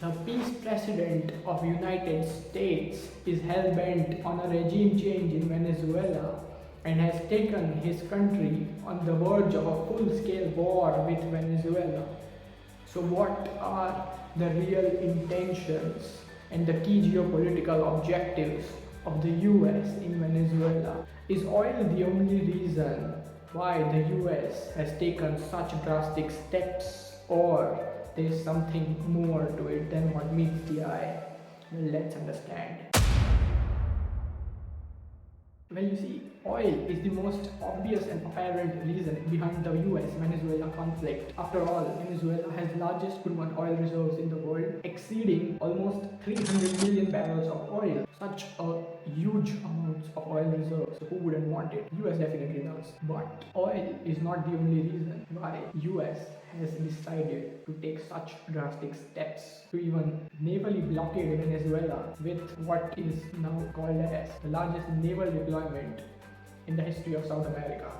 The peace president of United States is hell-bent on a regime change in Venezuela and has taken his country on the verge of a full-scale war with Venezuela. So what are the real intentions and the key geopolitical objectives of the US in Venezuela? Is oil the only reason why the US has taken such drastic steps, or there's something more to it than what meets the eye? Well, let's understand. Well, you see, oil is the most obvious and apparent reason behind the US-Venezuela conflict. After all, Venezuela has the largest proven oil reserves in the world, exceeding almost 300 million barrels of oil. Such a huge amount of oil reserves, so who wouldn't want it? US definitely does. But oil is not the only reason why US has decided to take such drastic steps to even navally blockade Venezuela with what is now called as the largest naval deployment in the history of South America.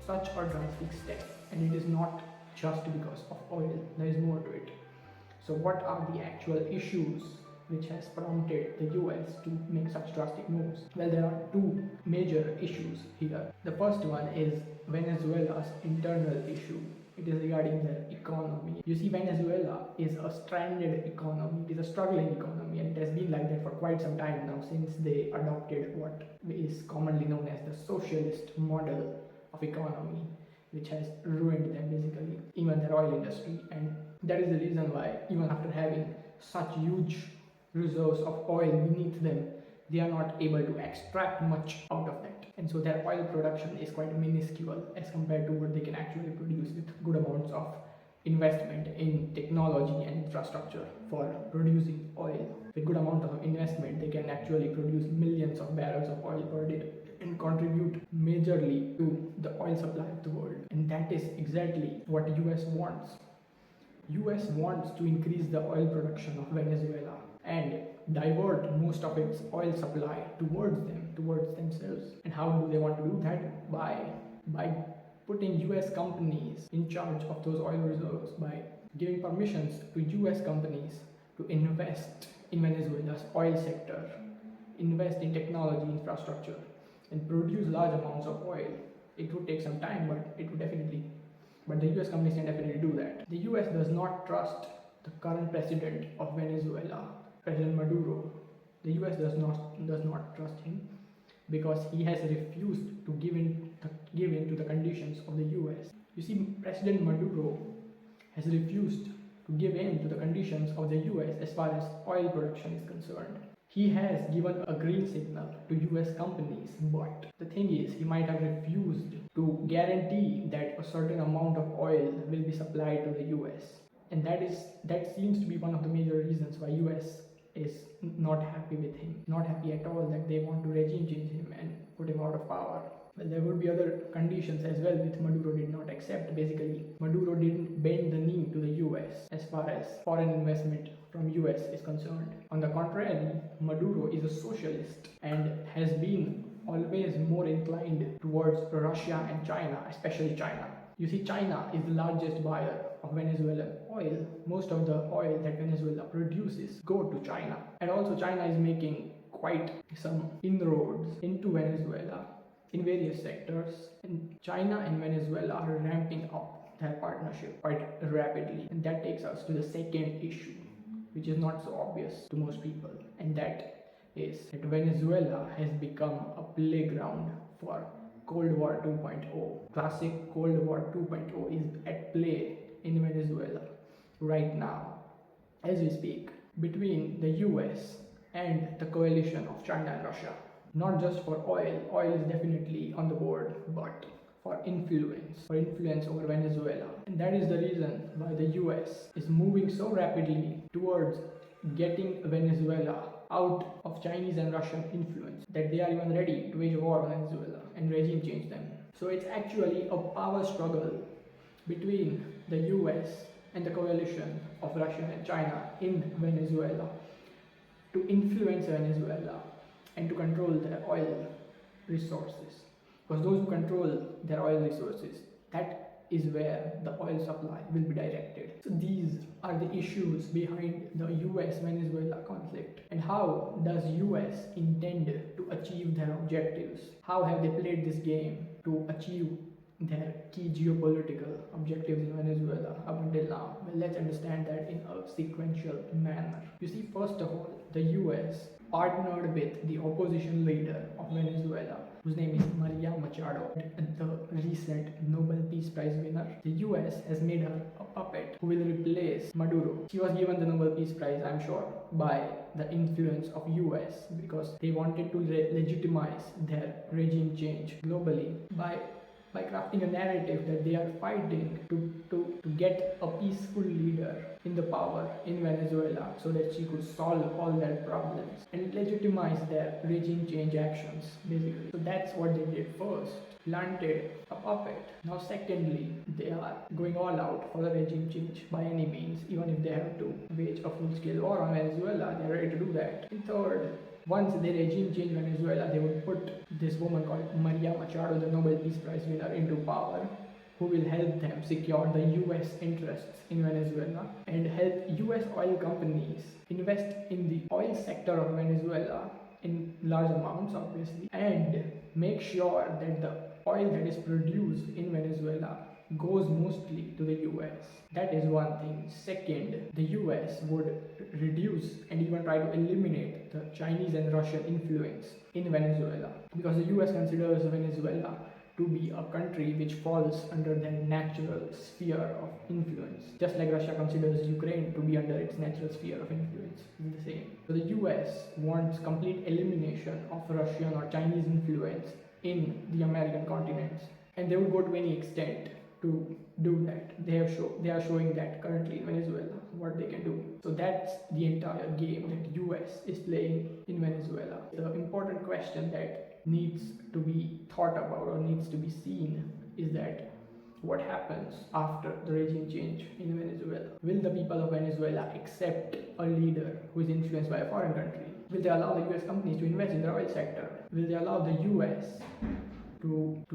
Such a drastic step, and it is not just because of oil, there is more to it. So what are the actual issues which has prompted the US to make such drastic moves? Well, there are two major issues here. The first one is Venezuela's internal issue. It is regarding their economy. You see, Venezuela is a stranded economy, it is a struggling economy, and it has been like that for quite some time now, since they adopted what is commonly known as the socialist model of economy, which has ruined them basically, even their oil industry. And that is the reason why, even after having such huge reserves of oil beneath them, they are not able to extract much out of that. And so their oil production is quite minuscule as compared to what they can actually produce with good amounts of investment in technology and infrastructure for producing oil. With good amount of investment, they can actually produce millions of barrels of oil per day and contribute majorly to the oil supply of the world. And that is exactly what US wants. US wants to increase the oil production of Venezuela and divert most of its oil supply towards themselves. And how do they want to do that? By putting US companies in charge of those oil reserves, by giving permissions to US companies to invest in Venezuela's oil sector, invest in technology infrastructure, and produce large amounts of oil. It would take some time, but the US companies can definitely do that. The US does not trust the current president of Venezuela, President Maduro. The US does not trust him because he has refused to give in to the conditions of the US. You see, President Maduro has refused to give in to the conditions of the US as far as oil production is concerned. He has given a green signal to US companies, but the thing is, he might have refused to guarantee that a certain amount of oil will be supplied to the US. And that seems to be one of the major reasons why US is not happy with him, not happy at all, that they want to regime change him and put him out of power. Well, there would be other conditions as well which Maduro did not accept. Basically, Maduro didn't bend the knee to the US as far as foreign investment from US is concerned. On the contrary, Maduro is a socialist and has been always more inclined towards Russia and China, especially China. You see, China is the largest buyer of Venezuelan oil. Most of the oil that Venezuela produces go to China. And also China is making quite some inroads into Venezuela in various sectors. And China and Venezuela are ramping up their partnership quite rapidly. And that takes us to the second issue, which is not so obvious to most people. And that is that Venezuela has become a playground for Cold War 2.0. Classic Cold War 2.0 is at play in Venezuela right now, as we speak, between the US and the coalition of China and Russia. Not just for oil is definitely on the board, but for influence over Venezuela. And that is the reason why the US is moving so rapidly towards getting Venezuela out of Chinese and Russian influence, that they are even ready to wage a war on Venezuela and regime change them. So it's actually a power struggle between the US and the coalition of Russia and China in Venezuela to influence Venezuela and to control their oil resources. Because those who control their oil resources, that is where the oil supply will be directed. So these are the issues behind the US-Venezuela conflict. And how does US intend to achieve their objectives? How have they played this game to achieve their key geopolitical objectives in Venezuela up until now? Well, let's understand that in a sequential manner. You see, first of all, the US partnered with the opposition leader of Venezuela, whose name is Maria Machado, the recent Nobel Peace Prize winner. The US has made her a puppet who will replace Maduro. She was given the Nobel Peace Prize, I'm sure, by the influence of US because they wanted to legitimize their regime change globally by crafting a narrative that they are fighting to get a peaceful leader in the power in Venezuela so that she could solve all their problems and legitimize their regime change actions, basically. So that's what they did first, planted a puppet. Now secondly, they are going all out for the regime change by any means, even if they have to wage a full-scale war on Venezuela, they are ready to do that. And third, once the regime changed Venezuela, they would put this woman called Maria Machado, the Nobel Peace Prize winner, into power, who will help them secure the US interests in Venezuela and help US oil companies invest in the oil sector of Venezuela in large amounts, obviously, and make sure that the oil that is produced in Venezuela goes mostly to the US. That is one thing. Second, the US would reduce and even try to eliminate the Chinese and Russian influence in Venezuela because the US considers Venezuela to be a country which falls under their natural sphere of influence, just like Russia considers Ukraine to be under its natural sphere of influence. It's the same. So the US wants complete elimination of Russian or Chinese influence in the American continents, and they would go to any extent to do that. They are showing that currently in Venezuela what they can do. So that's the entire game that US is playing in Venezuela. The important question that needs to be thought about or needs to be seen is that what happens after the regime change in Venezuela? Will the people of Venezuela accept a leader who is influenced by a foreign country? Will they allow the US companies to invest in the oil sector? Will they allow the US to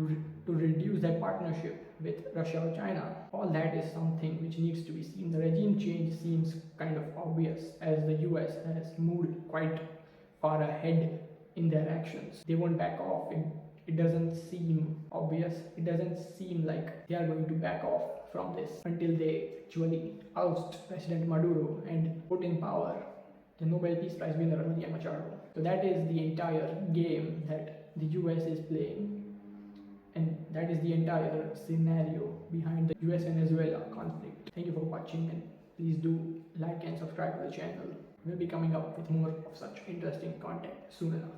reduce their partnership with Russia or China? All that is something which needs to be seen. The regime change seems kind of obvious as the US has moved quite far ahead in their actions. They won't back off. It doesn't seem obvious. It doesn't seem like they are going to back off from this until they actually oust President Maduro and put in power the Nobel Peace Prize winner Maria Machado. So that is the entire game that the US is playing. And that is the entire scenario behind the US-Venezuela conflict. Thank you for watching, and please do like and subscribe to the channel. We'll be coming up with more of such interesting content soon enough.